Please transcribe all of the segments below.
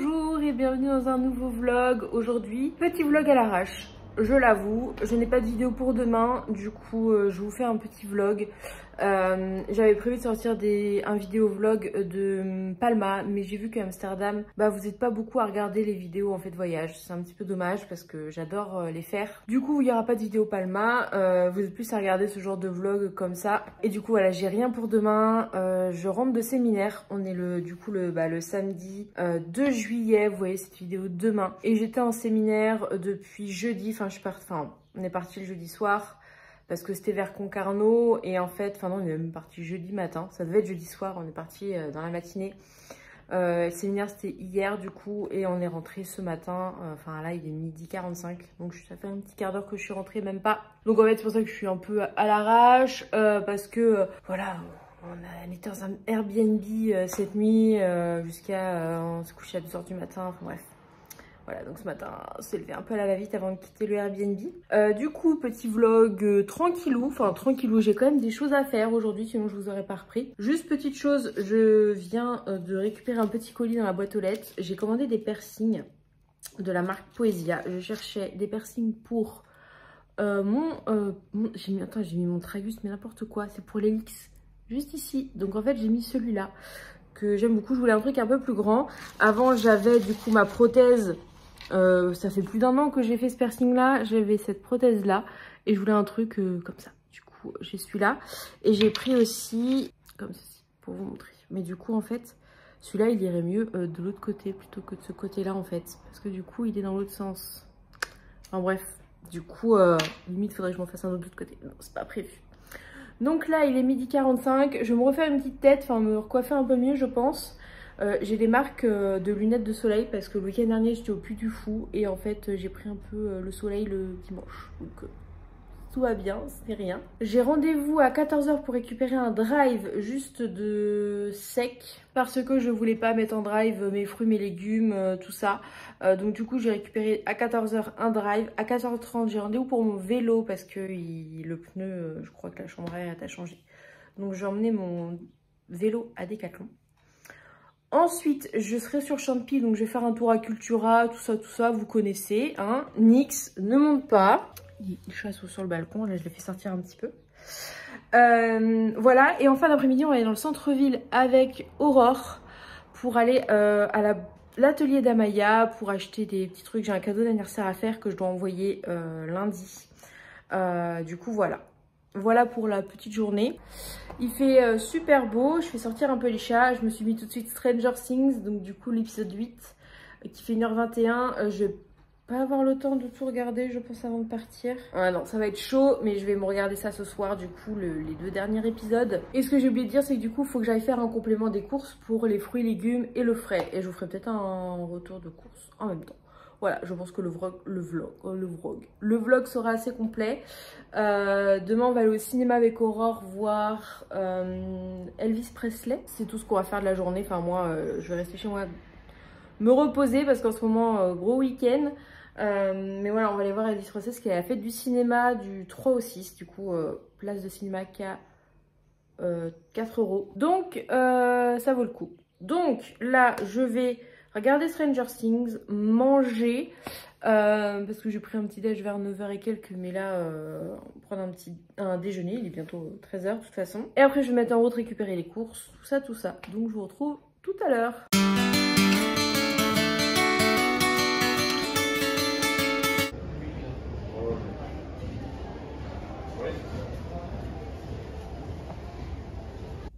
Bonjour et bienvenue dans un nouveau vlog. Aujourd'hui, petit vlog à l'arrache. Je l'avoue, je n'ai pas de vidéo pour demain, du coup je vous fais un petit vlog. J'avais prévu de sortir un vidéo vlog de Palma, mais j'ai vu qu'à Amsterdam, vous n'êtes pas beaucoup à regarder les vidéos en fait voyage. C'est un petit peu dommage parce que j'adore les faire. Du coup il n'y aura pas de vidéo Palma, vous êtes plus à regarder ce genre de vlog comme ça. Et du coup voilà, j'ai rien pour demain, je rentre de séminaire. On est le samedi 2 juillet, vous voyez cette vidéo demain. Et j'étais en séminaire depuis jeudi, on est parti le jeudi soir. Parce que c'était vers Concarneau et en fait, on est même parti jeudi matin. Ça devait être jeudi soir, on est parti dans la matinée. Le séminaire c'était hier du coup et on est rentré ce matin. Là il est 12h45, donc ça fait un petit quart d'heure que je suis rentrée, même pas. Donc en fait c'est pour ça que je suis un peu à l'arrache parce que voilà, on était dans un Airbnb cette nuit jusqu'à on se couchait à 2h du matin, enfin bref. Voilà, donc ce matin, on s'est levé un peu à la va-vite avant de quitter le Airbnb. Du coup, petit vlog tranquillou. J'ai quand même des choses à faire aujourd'hui, sinon je vous aurais pas repris. Juste petite chose, je viens de récupérer un petit colis dans la boîte aux lettres. J'ai commandé des piercings de la marque Poesia. Je cherchais des piercings pour j'ai mis mon tragus, mais n'importe quoi. C'est pour l'hélix, juste ici. Donc en fait, j'ai mis celui-là que j'aime beaucoup. Je voulais un truc un peu plus grand. Avant, j'avais du coup ma prothèse. Ça fait plus d'1 an que j'ai fait ce piercing là, j'avais cette prothèse là et je voulais un truc comme ça. Du coup j'ai celui-là et j'ai pris aussi comme ceci pour vous montrer. Mais du coup en fait celui-là il irait mieux de l'autre côté plutôt que de ce côté là en fait. Parce que du coup il est dans l'autre sens. Enfin bref, du coup limite faudrait que je m'en fasse un autre de l'autre côté. Non c'est pas prévu. Donc là il est 12h45, je vais me refaire une petite tête, me recoiffer un peu mieux je pense. J'ai des marques de lunettes de soleil parce que le week-end dernier j'étais au Puy du Fou et en fait j'ai pris un peu le soleil le dimanche, donc tout va bien, c'est rien. J'ai rendez-vous à 14h pour récupérer un drive juste de sec parce que je voulais pas mettre en drive mes fruits, mes légumes, tout ça. Donc du coup j'ai récupéré à 14h un drive. À 14h30 j'ai rendez-vous pour mon vélo parce que le pneu, je crois que la chambre à air a changé. Donc j'ai emmené mon vélo à Decathlon. Ensuite, je serai sur Champy, donc je vais faire un tour à Cultura, tout ça, vous connaissez. Hein. Nix ne monte pas. Il chasse sur le balcon, là je l'ai fait sortir un petit peu. Voilà, et en fin d'après-midi, on va aller dans le centre-ville avec Aurore pour aller à l'atelier d'Amaya pour acheter des petits trucs. J'ai un cadeau d'anniversaire à faire que je dois envoyer lundi. Du coup, voilà. Voilà pour la petite journée. Il fait super beau, je fais sortir un peu les chats. Je me suis mis tout de suite Stranger Things, donc du coup l'épisode 8 qui fait 1h21. Je vais pas avoir le temps de tout regarder je pense avant de partir. Non ça va être chaud mais je vais me regarder ça ce soir du coup les 2 derniers épisodes. Et ce que j'ai oublié de dire c'est que du coup il faut que j'aille faire un complément des courses pour les fruits, légumes et le frais. Et je vous ferai peut-être un retour de course en même temps. Voilà, je pense que le vlog sera assez complet. Demain, on va aller au cinéma avec Aurore voir Elvis Presley. C'est tout ce qu'on va faire de la journée. Enfin, moi, je vais rester chez moi me reposer parce qu'en ce moment, gros week-end. Mais voilà, on va aller voir Elvis Presley parce qu'elle a la fête du cinéma du 3 au 6. Du coup, place de cinéma qu'à 4 €. Donc, ça vaut le coup. Donc, là, je vais regarder Stranger Things, manger, parce que j'ai pris un petit déj vers 9h et quelques, mais là, prendre un déjeuner, il est bientôt 13h de toute façon. Et après, je vais mettre en route récupérer les courses, tout ça. Donc, je vous retrouve tout à l'heure.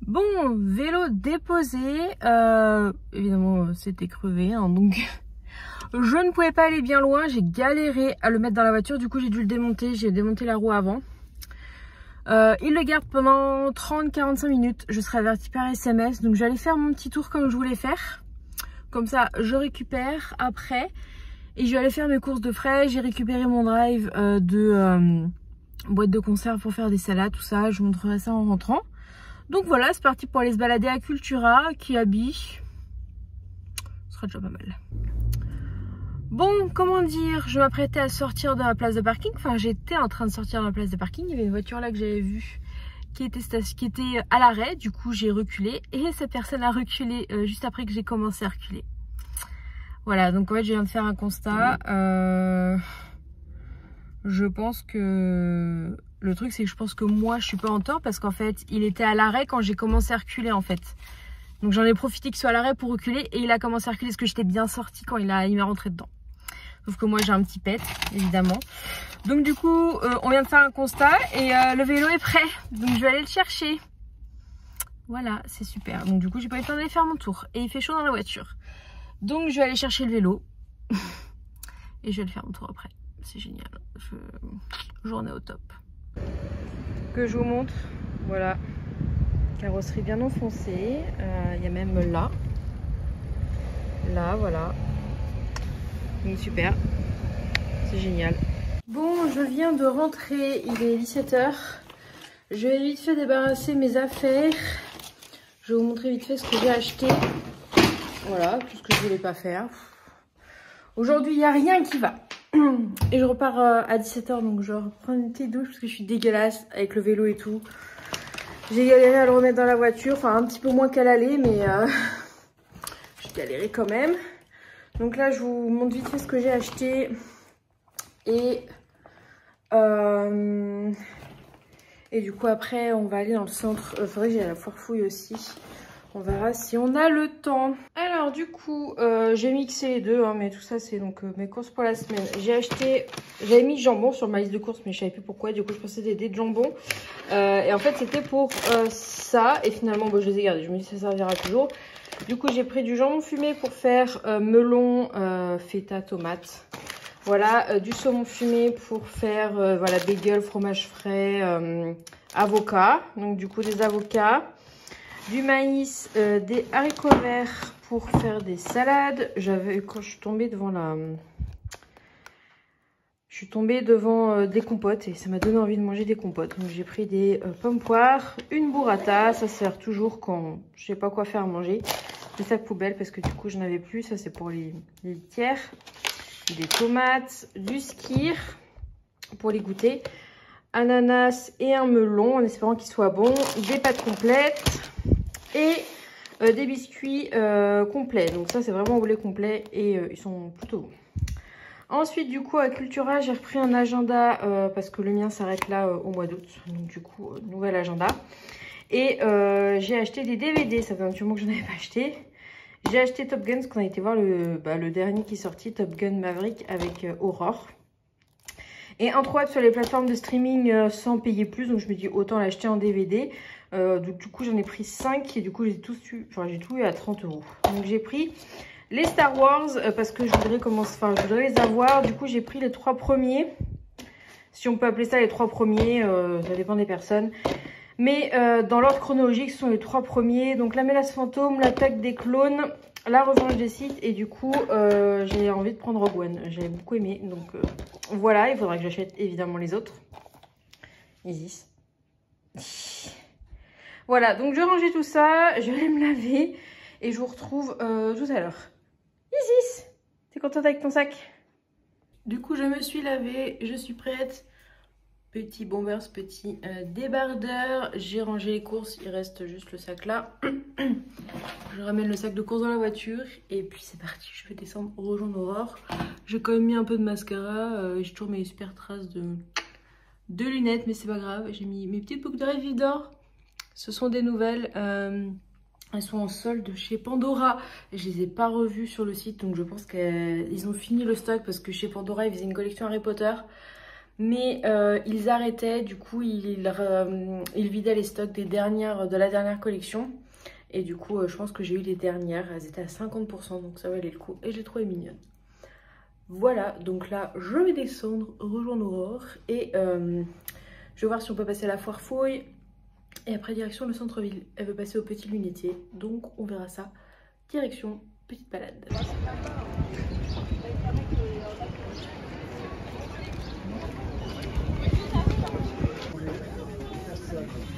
Bon, vélo déposé, évidemment c'était crevé, hein, donc je ne pouvais pas aller bien loin, j'ai galéré à le mettre dans la voiture, du coup j'ai dû le démonter, j'ai démonté la roue avant. Il le garde pendant 30-45 minutes, je serai avertie par SMS, donc j'allais faire mon petit tour comme je voulais faire, comme ça je récupère après, et je vais aller faire mes courses de frais. J'ai récupéré mon drive de boîte de conserve pour faire des salades, tout ça, je vous montrerai ça en rentrant. Donc voilà, c'est parti pour aller se balader à Cultura, qui habille. Ce sera déjà pas mal. Bon, comment dire, je m'apprêtais à sortir de la place de parking. Enfin, j'étais en train de sortir de la place de parking. Il y avait une voiture là que j'avais vue qui était à l'arrêt. Du coup, j'ai reculé. Et cette personne a reculé juste après que j'ai commencé à reculer. Voilà, donc en fait, je viens de faire un constat. Je pense que... Le truc, c'est que je pense que moi, je suis pas en tort parce qu'en fait, il était à l'arrêt quand j'ai commencé à reculer, en fait. Donc j'en ai profité qu'il soit à l'arrêt pour reculer et il a commencé à reculer parce que j'étais bien sortie quand il m'est rentré dedans. Sauf que moi, j'ai un petit pet, évidemment. Donc du coup, on vient de faire un constat et le vélo est prêt. Donc je vais aller le chercher. Voilà, c'est super. Donc du coup, j'ai pas eu le temps d'aller faire mon tour. Et il fait chaud dans la voiture. Donc je vais aller chercher le vélo. Et je vais le faire mon tour après. C'est génial. Journée au top. Que je vous montre. Voilà. Carrosserie bien enfoncée. Il y a même là. Là, voilà. Donc super. C'est génial. Bon, je viens de rentrer. Il est 17 h. Je vais vite fait débarrasser mes affaires. Je vais vous montrer vite fait ce que j'ai acheté. Voilà, tout ce que je voulais pas faire. Aujourd'hui, il n'y a rien qui va. Et je repars à 17 h, donc je reprends une petite douche parce que je suis dégueulasse avec le vélo et tout. J'ai galéré à le remettre dans la voiture, enfin un petit peu moins qu'à l'aller, mais j'ai galéré quand même. Donc là, je vous montre vite fait ce que j'ai acheté. Et du coup, après, on va aller dans le centre. Faudrait que j'aille à la foire fouille aussi. On verra si on a le temps. Alors du coup, j'ai mixé les deux, hein, mais tout ça c'est donc mes courses pour la semaine. J'avais mis jambon sur ma liste de courses, mais je savais plus pourquoi. Du coup, je pensais des dés de jambon. Et en fait, c'était pour ça. Et finalement, bon, je les ai gardés. Je me dis ça servira toujours. Du coup, j'ai pris du jambon fumé pour faire melon, feta, tomate. Voilà, du saumon fumé pour faire voilà, bagel, fromage frais, avocat. Donc du coup, des avocats. Du maïs, des haricots verts pour faire des salades. Quand je suis tombée devant des compotes et ça m'a donné envie de manger des compotes. Donc j'ai pris des pommes poires, une burrata, ça sert toujours quand je sais pas quoi faire à manger. Des sacs poubelles parce que du coup je n'avais plus, ça c'est pour les litières. Des tomates, du skyr pour les goûter, ananas et un melon en espérant qu'il soit bon, des pâtes complètes. Et des biscuits complets. Donc ça, c'est vraiment au lait complet et ils sont plutôt bons. Ensuite, du coup, à Cultura, j'ai repris un agenda parce que le mien s'arrête là au mois d'août. Donc du coup, nouvel agenda. Et j'ai acheté des DVD. Ça fait un petit moment que je n'en avais pas acheté. J'ai acheté Top Gun, parce qu'on a été voir le dernier qui est sorti, Top Gun Maverick avec Aurore. Et introuvable sur les plateformes de streaming sans payer plus. Donc je me dis autant l'acheter en DVD. Donc du coup j'en ai pris 5 et du coup j'ai tout eu à 30 €. Donc j'ai pris les Star Wars parce que je voudrais les avoir. Du coup j'ai pris les 3 premiers. Si on peut appeler ça les 3 premiers, ça dépend des personnes. Mais dans l'ordre chronologique, ce sont les 3 premiers. Donc la mélasse fantôme, l'attaque des clones, la revanche des Sith. Et du coup j'ai envie de prendre Rogue One. J'ai beaucoup aimé. Donc voilà, il faudra que j'achète évidemment les autres. Isis. Voilà, donc je rangeais tout ça, je vais me laver et je vous retrouve tout à l'heure. Isis, t'es contente avec ton sac? Du coup, je me suis lavée, je suis prête. Petit bombers, petit débardeur. J'ai rangé les courses, il reste juste le sac là. Je ramène le sac de courses dans la voiture et puis c'est parti, je vais descendre rejoindre Aurore. J'ai quand même mis un peu de mascara, j'ai toujours mes super traces de lunettes, mais c'est pas grave. J'ai mis mes petites boucles d'oreilles d'or. Ce sont des nouvelles, elles sont en solde chez Pandora. Je les ai pas revues sur le site, donc je pense qu'ils ont fini le stock parce que chez Pandora ils faisaient une collection Harry Potter. Mais ils arrêtaient, du coup ils vidaient les stocks de la dernière collection. Et du coup je pense que j'ai eu les dernières, elles étaient à 50%, donc ça valait le coup. Et j'ai trouvé mignonne. Voilà, donc là je vais descendre, rejoindre Aurore. Et je vais voir si on peut passer à la foire fouille. Et après direction le centre-ville. Elle veut passer au petit lunetier, donc on verra ça. Direction petite balade.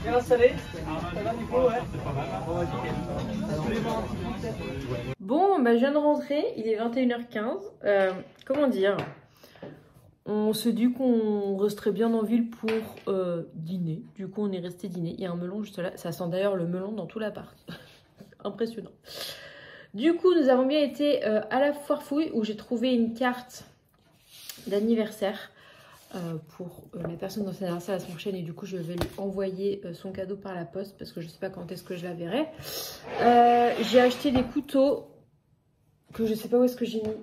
Bien installé. Bon, bah je viens de rentrer, il est 21 h 15. Comment dire? On se dit qu'on resterait bien en ville pour dîner. Du coup, on est resté dîner. Il y a un melon juste là. Ça sent d'ailleurs le melon dans tout l'appart. Impressionnant. Du coup, nous avons bien été à la foire fouille où j'ai trouvé une carte d'anniversaire pour la personne dont c'est l'anniversaire la semaine prochaine. Et du coup, je vais lui envoyer son cadeau par la poste parce que je ne sais pas quand est-ce que je la verrai. J'ai acheté des couteaux que je ne sais pas où est-ce que j'ai mis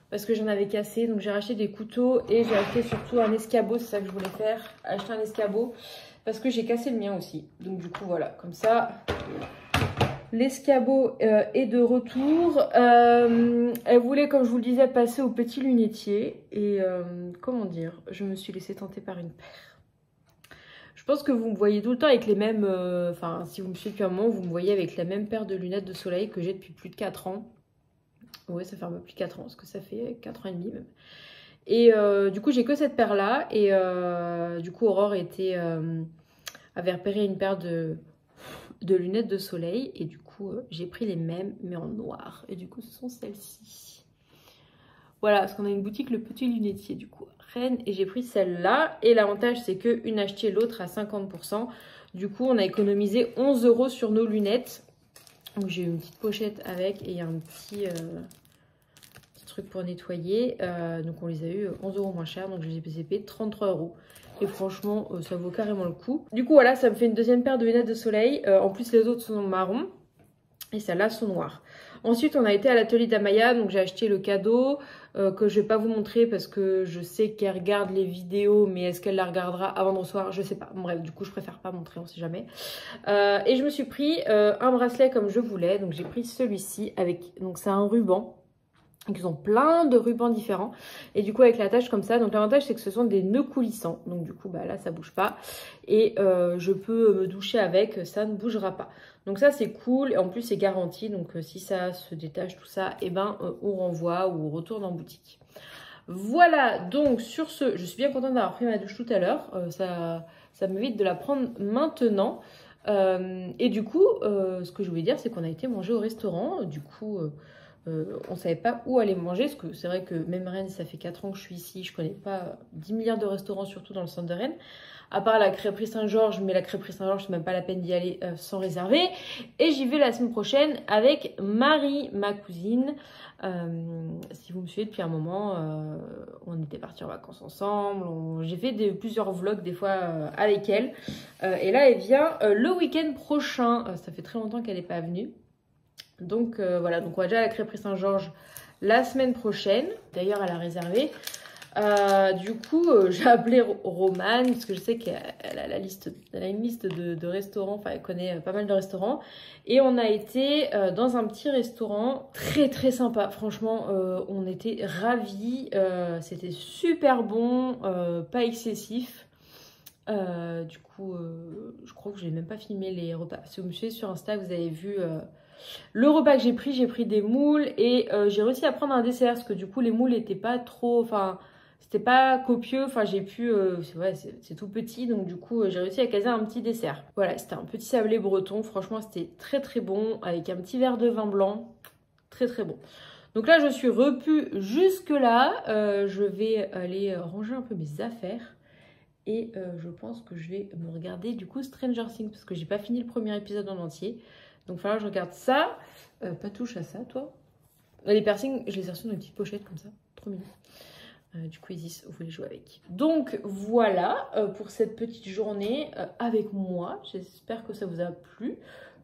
parce que j'en avais cassé. Donc, j'ai racheté des couteaux et j'ai acheté surtout un escabeau. C'est ça que je voulais faire, acheter un escabeau parce que j'ai cassé le mien aussi. Donc, du coup, voilà, comme ça... L'escabeau est de retour. Elle voulait, comme je vous le disais, passer au petit lunetier. Et comment dire, je me suis laissée tenter par une paire. Je pense que vous me voyez tout le temps avec les mêmes... Enfin, si vous me suivez depuis un moment, vous me voyez avec la même paire de lunettes de soleil que j'ai depuis plus de 4 ans. Ouais, ça fait un peu plus de 4 ans, parce que ça fait 4 ans et demi même. Et du coup, j'ai que cette paire-là. Et du coup, Aurore avait repéré une paire de lunettes de soleil et du coup j'ai pris les mêmes mais en noir et du coup ce sont celles-ci. Voilà, parce qu'on a une boutique le petit lunetier du coup Rennes et j'ai pris celle-là et l'avantage c'est que une achetée l'autre à 50%. Du coup on a économisé 11 € sur nos lunettes. Donc j'ai une petite pochette avec et il y a un petit truc pour nettoyer. Donc on les a eu 11 € moins cher, donc je les ai payés 33 €. Et franchement, ça vaut carrément le coup. Du coup, voilà, ça me fait une deuxième paire de lunettes de soleil. En plus, les autres sont marron. Et celles-là sont noires. Ensuite, on a été à l'atelier d'Amaya. Donc, j'ai acheté le cadeau que je ne vais pas vous montrer parce que je sais qu'elle regarde les vidéos. Mais est-ce qu'elle la regardera avant de recevoir? Je ne sais pas. Bref, du coup, je préfère pas montrer, on ne sait jamais. Et je me suis pris un bracelet comme je voulais. Donc, j'ai pris celui-ci avec... Donc, c'est un ruban. Donc ils ont plein de rubans différents et du coup avec l'attache comme ça. Donc l'avantage c'est que ce sont des nœuds coulissants. Donc du coup bah là ça bouge pas et je peux me doucher avec, ça ne bougera pas. Donc ça c'est cool et en plus c'est garanti. Donc si ça se détache tout ça, et ben on renvoie ou on retourne en boutique. Voilà, donc sur ce, je suis bien contente d'avoir pris ma douche tout à l'heure. Ça m'évite de la prendre maintenant. Et du coup, ce que je voulais dire, c'est qu'on a été manger au restaurant. Du coup, on ne savait pas où aller manger. Parce que c'est vrai que même Rennes, ça fait 4 ans que je suis ici. Je ne connais pas 10 milliards de restaurants, surtout dans le centre de Rennes. À part la crêperie Saint-Georges, mais la crêperie Saint-Georges, c'est même pas la peine d'y aller sans réserver. Et j'y vais la semaine prochaine avec Marie, ma cousine. Si vous me suivez depuis un moment, on était partis en vacances ensemble. J'ai fait plusieurs vlogs des fois avec elle. Et là, elle vient le week-end prochain. Ça fait très longtemps qu'elle n'est pas venue. Donc voilà, donc on va déjà à la crêperie Saint-Georges la semaine prochaine. D'ailleurs, elle a réservé. Du coup, j'ai appelé Romane parce que je sais qu'elle a une liste de restaurants, enfin elle connaît pas mal de restaurants. Et on a été dans un petit restaurant très très sympa. Franchement, on était ravis. C'était super bon, pas excessif. Du coup, je crois que je n'ai même pas filmé les repas. Si vous me suivez sur Insta, vous avez vu le repas que j'ai pris des moules et j'ai réussi à prendre un dessert parce que du coup les moules n'étaient pas trop, enfin c'était pas copieux, enfin j'ai pu, c'est tout petit donc du coup j'ai réussi à caser un petit dessert. Voilà, c'était un petit sablé breton, franchement c'était très très bon avec un petit verre de vin blanc, très très bon. Donc là je suis repue jusque là, je vais aller ranger un peu mes affaires. Et je pense que je vais me regarder du coup Stranger Things parce que j'ai pas fini le premier épisode en entier. Donc il va falloir que je regarde ça. Pas touche à ça, toi. Les piercings, je les ai reçus dans une petite pochette comme ça. Trop mignon. Du coup, Isis, vous voulez jouer avec. Donc voilà pour cette petite journée avec moi. J'espère que ça vous a plu.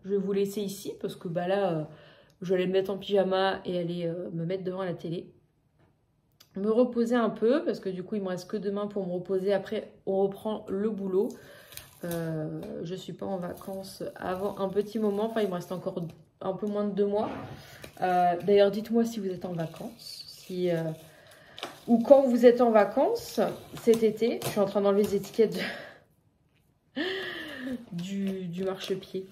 Je vais vous laisser ici parce que bah là, je vais aller me mettre en pyjama et aller me mettre devant la télé. Me reposer un peu parce que du coup, il me reste que demain pour me reposer. Après, on reprend le boulot. Je suis pas en vacances avant un petit moment. Enfin, il me reste encore un peu moins de 2 mois. D'ailleurs, dites-moi si vous êtes en vacances. Ou quand vous êtes en vacances cet été. Je suis en train d'enlever les étiquettes du marchepied.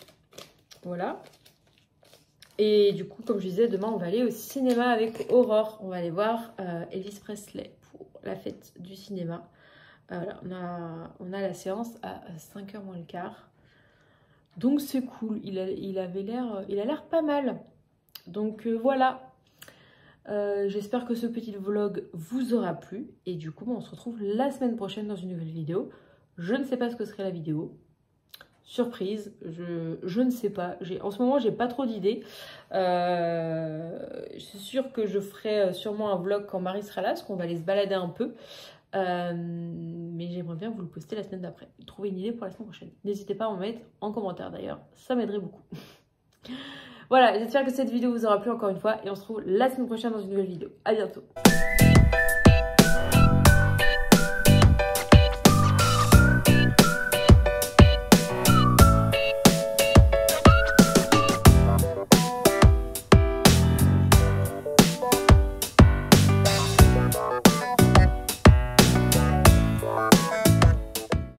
Voilà. Et du coup, comme je disais, demain, on va aller au cinéma avec Aurore. On va aller voir Elvis Presley pour la fête du cinéma. Voilà, on a la séance à 5h moins le quart. Donc c'est cool, il a l'air pas mal. Donc voilà, j'espère que ce petit vlog vous aura plu. Et du coup, on se retrouve la semaine prochaine dans une nouvelle vidéo. Je ne sais pas ce que serait la vidéo. surprise, je ne sais pas. En ce moment, j'ai pas trop d'idées. Je suis sûre que je ferai sûrement un vlog quand Marie sera là, parce qu'on va aller se balader un peu. Mais j'aimerais bien vous le poster la semaine d'après. Trouver une idée pour la semaine prochaine. N'hésitez pas à en mettre en commentaire d'ailleurs, ça m'aiderait beaucoup. Voilà, j'espère que cette vidéo vous aura plu encore une fois et on se retrouve la semaine prochaine dans une nouvelle vidéo. À bientôt.